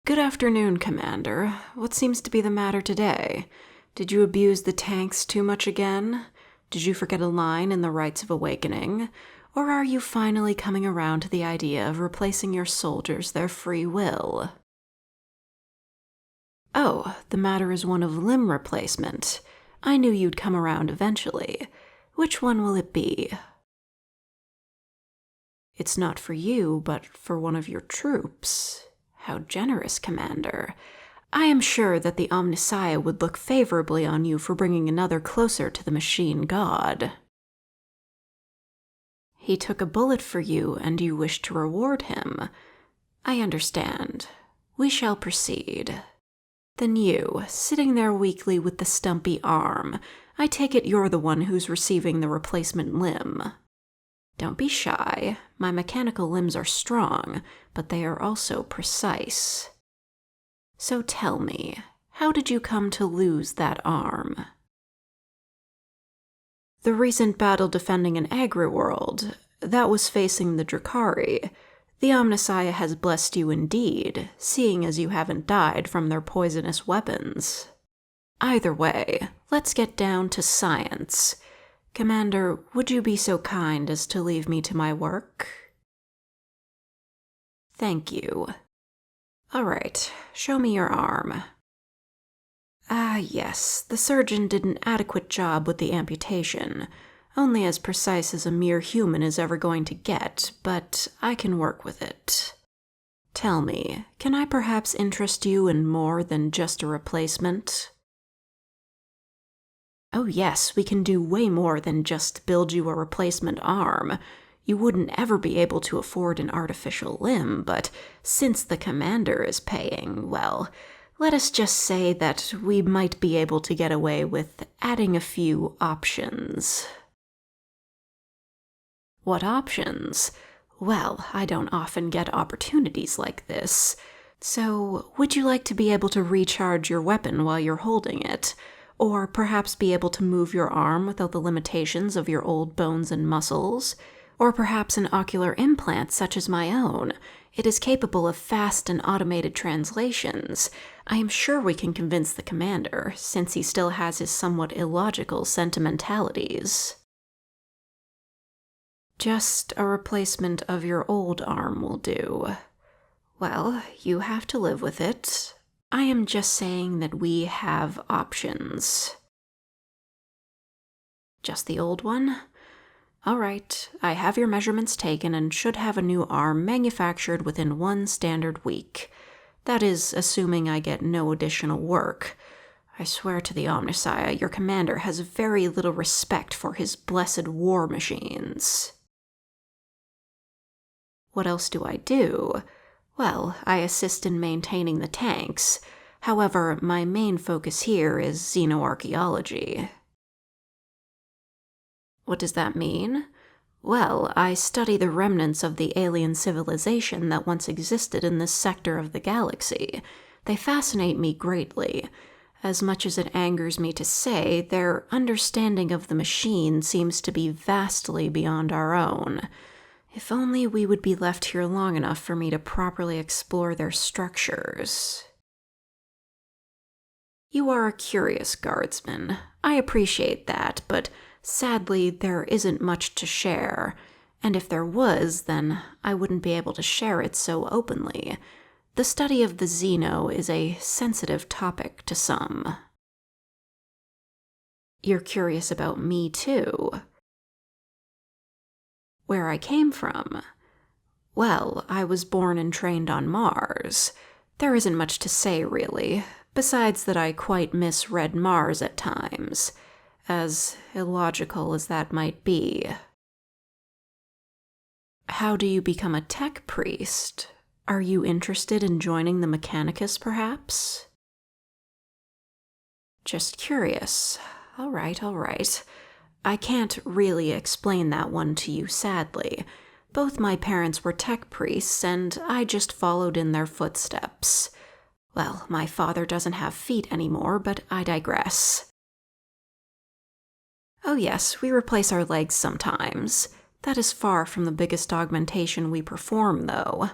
Good afternoon, Commander. What seems to be the matter today? Did you abuse the tanks too much again? Did you forget a line in the Rites of Awakening? Or are you finally coming around to the idea of replacing your soldiers their free will? Oh, the matter is one of limb replacement. I knew you'd come around eventually. Which one will it be? It's not for you, but for one of your troops. How generous, Commander. I am sure that the Omnissiah would look favorably on you for bringing another closer to the machine god. He took a bullet for you, and you wish to reward him. I understand. We shall proceed. Then you, sitting there weakly with the stumpy arm, I take it you're the one who's receiving the replacement limb. Don't be shy. My mechanical limbs are strong, but they are also precise. So tell me, how did you come to lose that arm? The recent battle defending an agri-world, that was facing the Drakari. The Omnissiah has blessed you indeed, seeing as you haven't died from their poisonous weapons. Either way, let's get down to science. Commander, would you be so kind as to leave me to my work? Thank you. All right, show me your arm. Ah, yes, the surgeon did an adequate job with the amputation. Only as precise as a mere human is ever going to get, but I can work with it. Tell me, can I perhaps interest you in more than just a replacement? Oh yes, we can do way more than just build you a replacement arm. You wouldn't ever be able to afford an artificial limb, but since the commander is paying, well, let us just say that we might be able to get away with adding a few options. What options? Well, I don't often get opportunities like this. So, would you like to be able to recharge your weapon while you're holding it? Or perhaps be able to move your arm without the limitations of your old bones and muscles? Or perhaps an ocular implant such as my own. It is capable of fast and automated translations. I am sure we can convince the commander, since he still has his somewhat illogical sentimentalities. Just a replacement of your old arm will do. Well, you have to live with it. I am just saying that we have options. Just the old one? All right, I have your measurements taken and should have a new arm manufactured within 1 standard week. That is, assuming I get no additional work. I swear to the Omnissiah, your commander has very little respect for his blessed war machines. What else do I do? Well, I assist in maintaining the tanks. However, my main focus here is xenoarchaeology. What does that mean? Well, I study the remnants of the alien civilization that once existed in this sector of the galaxy. They fascinate me greatly. As much as it angers me to say, their understanding of the machine seems to be vastly beyond our own. If only we would be left here long enough for me to properly explore their structures. You are a curious guardsman. I appreciate that, but sadly there isn't much to share. And if there was, then I wouldn't be able to share it so openly. The study of the Xeno is a sensitive topic to some. You're curious about me too. Where I came from? Well, I was born and trained on Mars. There isn't much to say, really, besides that I quite misread Mars at times, as illogical as that might be. How do you become a tech priest? Are you interested in joining the Mechanicus, perhaps? Just curious. All right. I can't really explain that one to you, sadly. Both my parents were tech priests, and I just followed in their footsteps. Well, my father doesn't have feet anymore, but I digress. Oh yes, we replace our legs sometimes. That is far from the biggest augmentation we perform, though.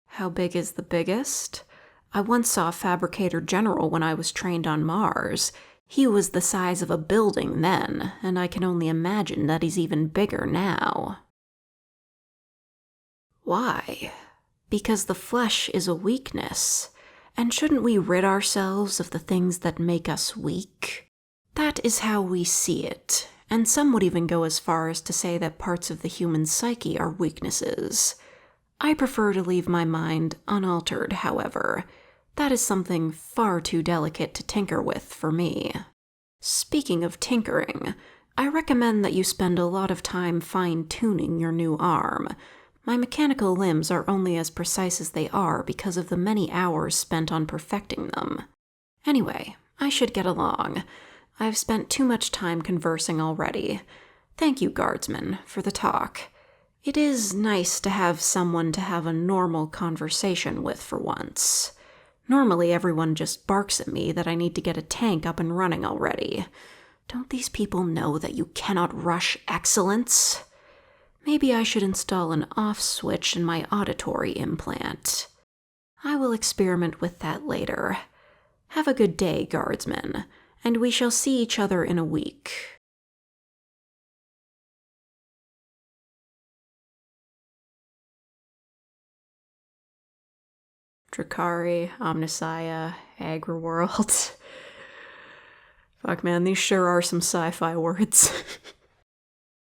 How big is the biggest? I once saw a fabricator general when I was trained on Mars. He was the size of a building then, and I can only imagine that he's even bigger now. Why? Because the flesh is a weakness. And shouldn't we rid ourselves of the things that make us weak? That is how we see it, and some would even go as far as to say that parts of the human psyche are weaknesses. I prefer to leave my mind unaltered, however. That is something far too delicate to tinker with for me. Speaking of tinkering, I recommend that you spend a lot of time fine-tuning your new arm. My mechanical limbs are only as precise as they are because of the many hours spent on perfecting them. Anyway, I should get along. I've spent too much time conversing already. Thank you, guardsman, for the talk. It is nice to have someone to have a normal conversation with for once. Normally everyone just barks at me that I need to get a tank up and running already. Don't these people know that you cannot rush excellence? Maybe I should install an off switch in my auditory implant. I will experiment with that later. Have a good day, guardsmen, and we shall see each other in a week. Drakari, Omnissiah, Agriworld. Fuck man, these sure are some sci-fi words.